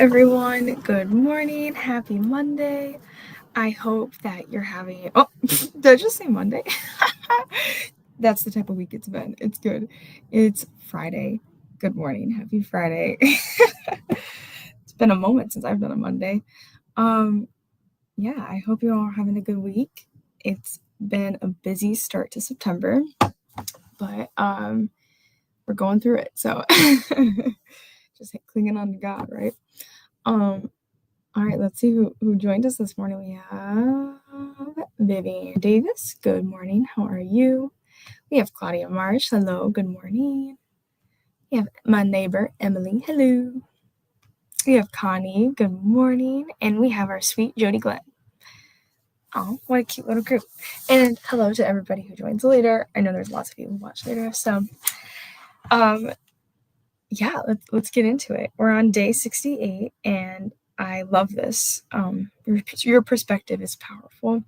everyone. Good morning. Happy Monday. I hope that you're having. Oh, did I just say Monday? That's the type of week it's been. It's good. It's Friday. Good morning. Happy Friday. It's been a moment since I've done a Monday. Yeah, I hope you all are having a good week. It's been a busy start to September, but we're going through it. So just clinging on to God, right? All right, let's see who joined us this morning. We have Vivian Davis. Good morning. How are you? We have Claudia Marsh. Hello. Good morning. We have my neighbor, Emily. Hello. We have Connie. Good morning. And we have our sweet Jody Glenn. Oh, what a cute little group. And hello to everybody who joins later. I know there's lots of you who watch later. So, yeah, let's get into it. We're on day 68, and I love this. Your perspective is powerful.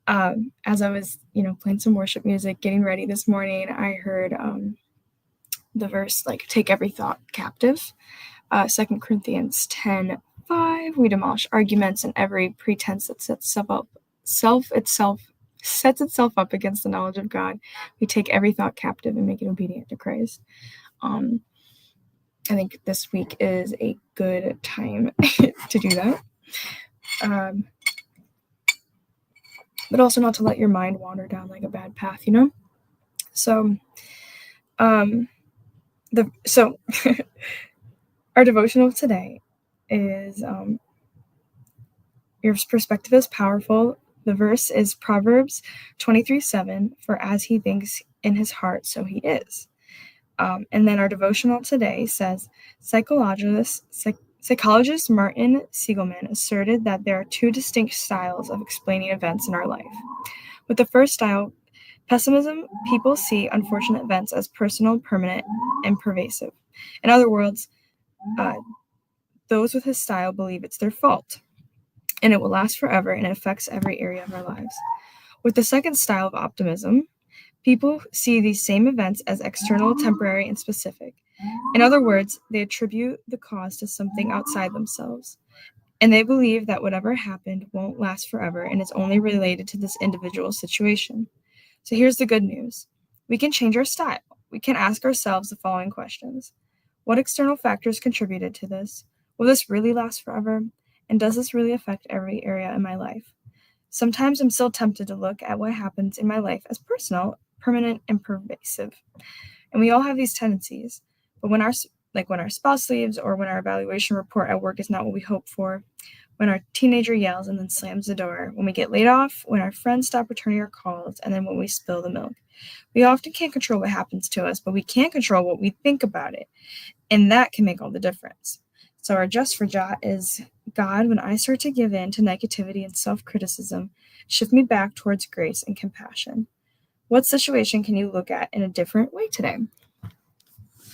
As I was, playing some worship music, getting ready this morning, I heard the verse, take every thought captive. 2 Corinthians 10:5, we demolish arguments and every pretense that sets itself up against the knowledge of God. We take every thought captive and make it obedient to Christ. I think this week is a good time to do that. But also not to let your mind wander down like a bad path, So, our devotional today is your perspective is powerful. The verse is Proverbs 23:7, for as he thinks in his heart, so he is. And then our devotional today says, psychologist Martin Seligman asserted that there are two distinct styles of explaining events in our life. With the first style, pessimism, people see unfortunate events as personal, permanent, and pervasive. In other words, those with his style believe it's their fault, and it will last forever, and it affects every area of our lives. With the second style of optimism, people see these same events as external, temporary, and specific. In other words, they attribute the cause to something outside themselves, and they believe that whatever happened won't last forever and is only related to this individual situation. So here's the good news. We can change our style. We can ask ourselves the following questions. What external factors contributed to this? Will this really last forever? And does this really affect every area in my life? Sometimes I'm still tempted to look at what happens in my life as personal, permanent, and pervasive. And we all have these tendencies. But when our spouse leaves, or when our evaluation report at work is not what we hope for, when our teenager yells and then slams the door, when we get laid off, when our friends stop returning our calls, and then when we spill the milk. We often can't control what happens to us, but we can control what we think about it. And that can make all the difference. So our just for Jot is, God, when I start to give in to negativity and self-criticism, shift me back towards grace and compassion. What situation can you look at in a different way today?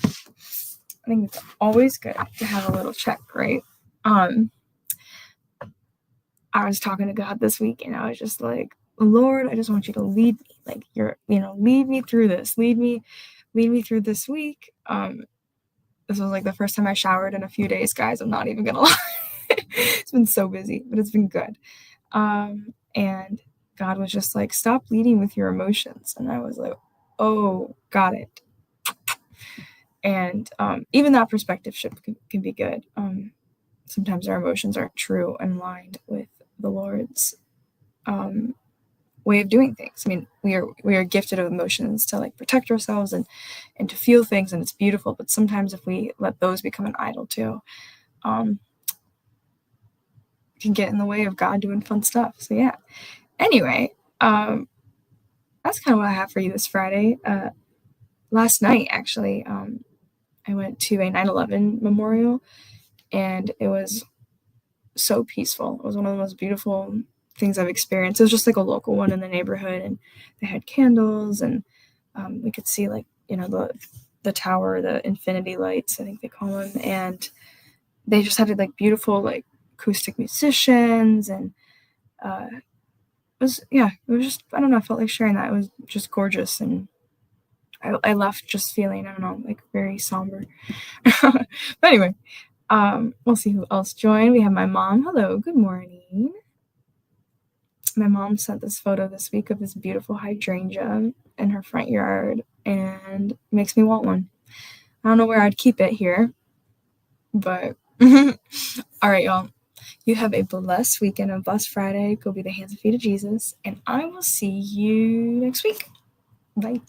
I think it's always good to have a little check, right? I was talking to God this week, and I was just like, Lord, I just want you to lead me. Lead me through this. Lead me through this week. This was the first time I showered in a few days, guys. I'm not even gonna lie. It's been so busy, but it's been good. And God was just like, stop leading with your emotions. And I was like, oh, got it. And even that perspective shift can be good. Sometimes our emotions aren't true and aligned with the Lord's way of doing things. I mean, we are gifted of emotions to protect ourselves and to feel things, and it's beautiful. But sometimes if we let those become an idol too, it can get in the way of God doing fun stuff. So yeah. Anyway, that's kind of what I have for you this Friday. Last night, actually, I went to a 9/11 memorial, and it was so peaceful. It was one of the most beautiful things I've experienced. It was just a local one in the neighborhood, and they had candles, and we could see the tower, the infinity lights, I think they call them, and they just had beautiful acoustic musicians, and it was just, I don't know, I felt like sharing that. It was just gorgeous, and I left just feeling, I don't know, very somber. But anyway, We'll see who else joined. We have my mom. Hello, good morning. My mom sent this photo this week of this beautiful hydrangea in her front yard, and it makes me want one. I don't know where I'd keep it here, but all right, y'all. You have a blessed weekend, a blessed Friday. Go be the hands and feet of Jesus, and I will see you next week. Bye.